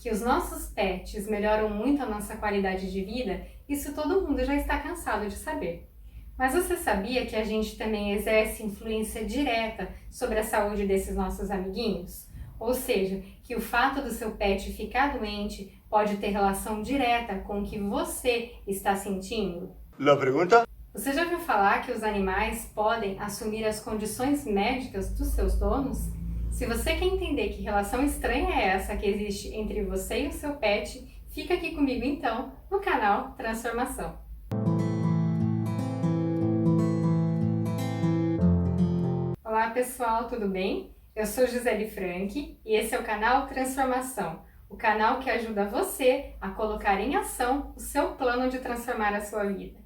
que os nossos pets melhoram muito a nossa qualidade de vida, isso todo mundo já está cansado de saber. Mas você sabia que a gente também exerce influência direta sobre a saúde desses nossos amiguinhos? Ou seja, que o fato do seu pet ficar doente pode ter relação direta com o que você está sentindo? ¿La pregunta? Você já ouviu falar que os animais podem assumir as condições médicas dos seus donos? Se você quer entender que relação estranha é essa que existe entre você e o seu pet, fica aqui comigo então, no canal Transformação. Olá pessoal, tudo bem? Eu sou Gisele Frank e esse é o canal Transformação, o canal que ajuda você a colocar em ação o seu plano de transformar a sua vida.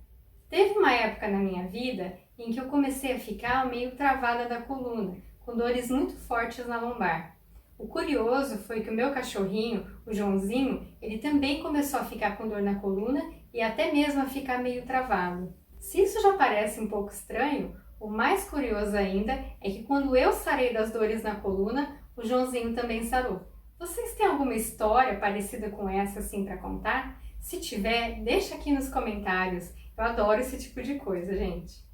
Teve uma época na minha vida em que eu comecei a ficar meio travada da coluna, com dores muito fortes na lombar. O curioso foi que o meu cachorrinho, o Joãozinho, ele também começou a ficar com dor na coluna e até mesmo a ficar meio travado. Se isso já parece um pouco estranho, o mais curioso ainda é que quando eu sarei das dores na coluna, o Joãozinho também sarou. Vocês têm alguma história parecida com essa assim para contar? Se tiver, deixa aqui nos comentários. Eu adoro esse tipo de coisa, gente.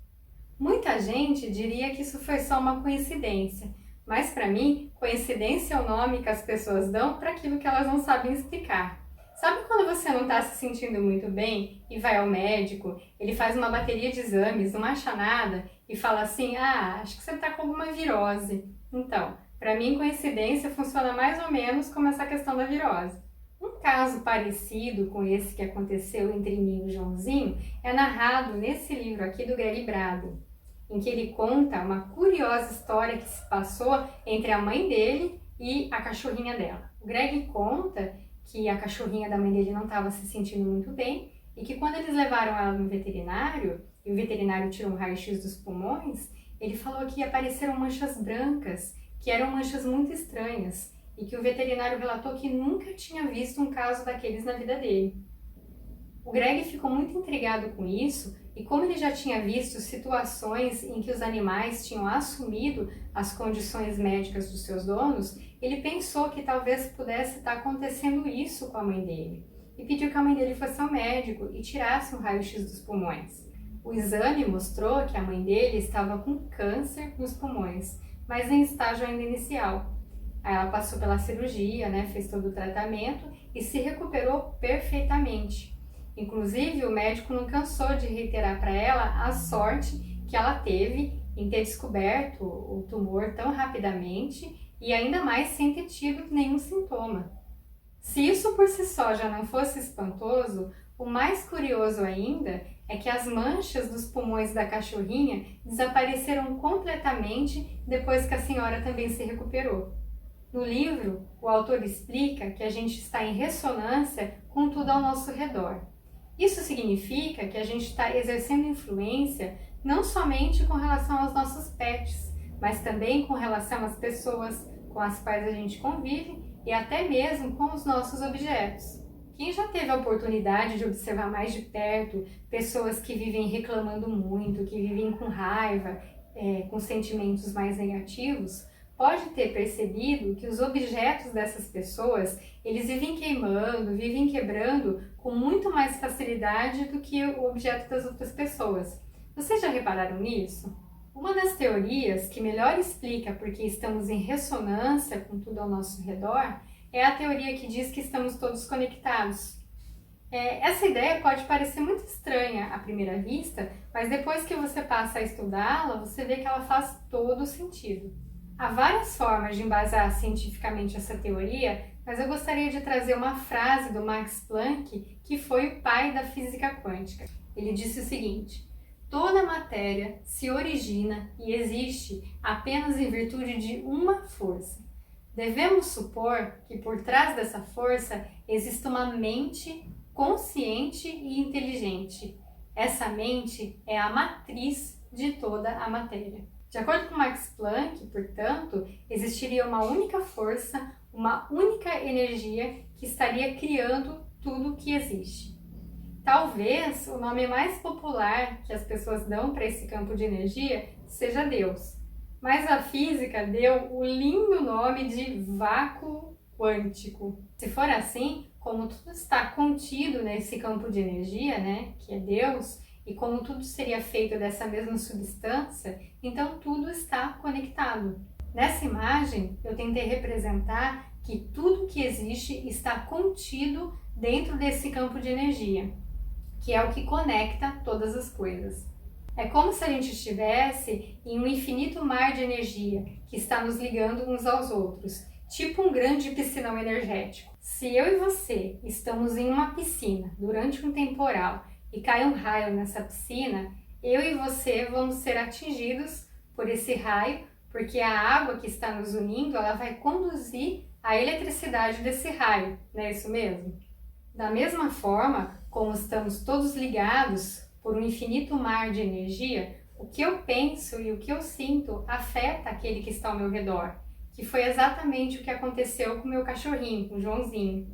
Muita gente diria que isso foi só uma coincidência, mas para mim, coincidência é o nome que as pessoas dão para aquilo que elas não sabem explicar. Sabe quando você não está se sentindo muito bem e vai ao médico, ele faz uma bateria de exames, não acha nada e fala assim, acho que você está com alguma virose. Então, para mim, coincidência funciona mais ou menos como essa questão da virose. Um caso parecido com esse que aconteceu entre mim e o Joãozinho é narrado nesse livro aqui do Greg Braden, em que ele conta uma curiosa história que se passou entre a mãe dele e a cachorrinha dela. O Greg conta que a cachorrinha da mãe dele não estava se sentindo muito bem e que quando eles levaram ela no veterinário, e o veterinário tirou um raio-x dos pulmões, ele falou que apareceram manchas brancas, que eram manchas muito estranhas, e que o veterinário relatou que nunca tinha visto um caso daqueles na vida dele. O Greg ficou muito intrigado com isso, e como ele já tinha visto situações em que os animais tinham assumido as condições médicas dos seus donos, ele pensou que talvez pudesse estar acontecendo isso com a mãe dele, e pediu que a mãe dele fosse ao médico e tirasse um raio-x dos pulmões. O exame mostrou que a mãe dele estava com câncer nos pulmões, mas em estágio ainda inicial. Aí ela passou pela cirurgia, fez todo o tratamento e se recuperou perfeitamente. Inclusive, o médico não cansou de reiterar para ela a sorte que ela teve em ter descoberto o tumor tão rapidamente e ainda mais sem ter tido nenhum sintoma. Se isso por si só já não fosse espantoso, o mais curioso ainda é que as manchas dos pulmões da cachorrinha desapareceram completamente depois que a senhora também se recuperou. No livro, o autor explica que a gente está em ressonância com tudo ao nosso redor. Isso significa que a gente está exercendo influência não somente com relação aos nossos pets, mas também com relação às pessoas com as quais a gente convive e até mesmo com os nossos objetos. Quem já teve a oportunidade de observar mais de perto pessoas que vivem reclamando muito, que vivem com raiva, com sentimentos mais negativos, pode ter percebido que os objetos dessas pessoas, eles vivem queimando, vivem quebrando com muito mais facilidade do que o objeto das outras pessoas. Vocês já repararam nisso? Uma das teorias que melhor explica porque estamos em ressonância com tudo ao nosso redor é a teoria que diz que estamos todos conectados. Essa ideia pode parecer muito estranha à primeira vista, mas depois que você passa a estudá-la, você vê que ela faz todo sentido. Há várias formas de embasar cientificamente essa teoria, mas eu gostaria de trazer uma frase do Max Planck, que foi o pai da física quântica. Ele disse o seguinte: toda matéria se origina e existe apenas em virtude de uma força. Devemos supor que por trás dessa força existe uma mente consciente e inteligente. Essa mente é a matriz de toda a matéria. De acordo com Max Planck, portanto, existiria uma única força, uma única energia que estaria criando tudo o que existe. Talvez o nome mais popular que as pessoas dão para esse campo de energia seja Deus, mas a física deu o lindo nome de vácuo quântico. Se for assim, como tudo está contido nesse campo de energia, né, que é Deus, e como tudo seria feito dessa mesma substância, então tudo está conectado. Nessa imagem, eu tentei representar que tudo que existe está contido dentro desse campo de energia, que é o que conecta todas as coisas. É como se a gente estivesse em um infinito mar de energia que está nos ligando uns aos outros, tipo um grande piscinão energético. Se eu e você estamos em uma piscina durante um temporal e cai um raio nessa piscina, eu e você vamos ser atingidos por esse raio, porque a água que está nos unindo, ela vai conduzir a eletricidade desse raio, não é isso mesmo? Da mesma forma, como estamos todos ligados por um infinito mar de energia, o que eu penso e o que eu sinto afeta aquele que está ao meu redor, que foi exatamente o que aconteceu com o meu cachorrinho, com o Joãozinho.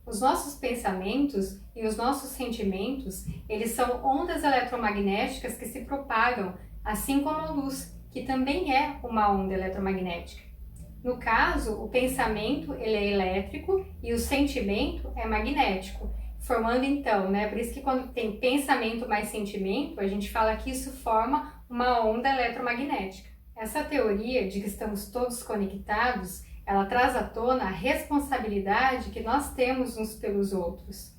Os nossos pensamentos e os nossos sentimentos, eles são ondas eletromagnéticas que se propagam, assim como a luz, que também é uma onda eletromagnética. No caso, o pensamento ele é elétrico e o sentimento é magnético, formando então, né? Por isso que quando tem pensamento mais sentimento, a gente fala que isso forma uma onda eletromagnética. Essa teoria de que estamos todos conectados, ela traz à tona a responsabilidade que nós temos uns pelos outros.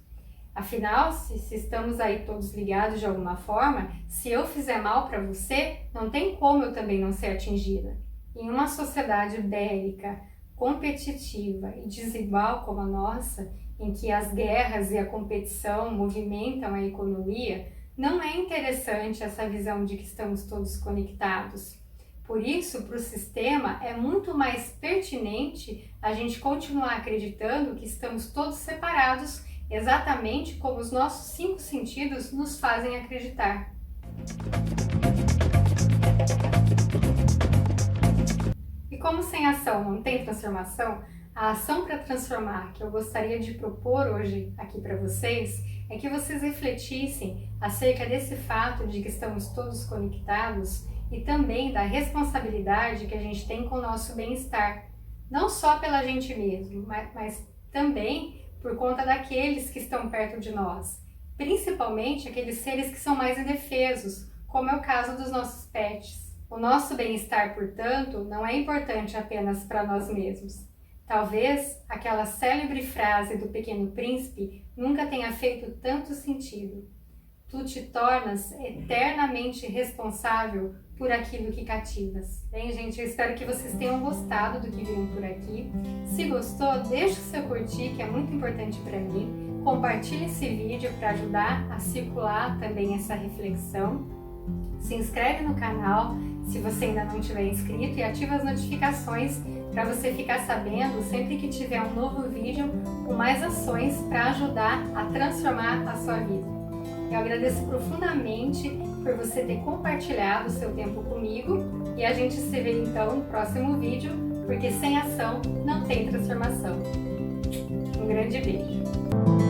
Afinal, se estamos aí todos ligados de alguma forma, se eu fizer mal para você, não tem como eu também não ser atingida. Em uma sociedade bélica, competitiva e desigual como a nossa, em que as guerras e a competição movimentam a economia, não é interessante essa visão de que estamos todos conectados. Por isso, para o sistema, é muito mais pertinente a gente continuar acreditando que estamos todos separados, exatamente como os nossos 5 sentidos nos fazem acreditar. E como sem ação não tem transformação, a ação para transformar que eu gostaria de propor hoje aqui para vocês é que vocês refletissem acerca desse fato de que estamos todos conectados e também da responsabilidade que a gente tem com o nosso bem-estar, não só pela gente mesmo, mas também por conta daqueles que estão perto de nós, principalmente aqueles seres que são mais indefesos, como é o caso dos nossos pets. O nosso bem-estar, portanto, não é importante apenas para nós mesmos. Talvez aquela célebre frase do Pequeno Príncipe nunca tenha feito tanto sentido. Tu te tornas eternamente responsável por aquilo que cativas. Bem, gente, eu espero que vocês tenham gostado do que viram por aqui. Se gostou, deixa o seu curtir, que é muito importante para mim. Compartilhe esse vídeo para ajudar a circular também essa reflexão. Se inscreve no canal se você ainda não tiver inscrito e ativa as notificações para você ficar sabendo sempre que tiver um novo vídeo com mais ações para ajudar a transformar a sua vida. Eu agradeço profundamente por você ter compartilhado o seu tempo comigo e a gente se vê então no próximo vídeo, porque sem ação não tem transformação. Um grande beijo!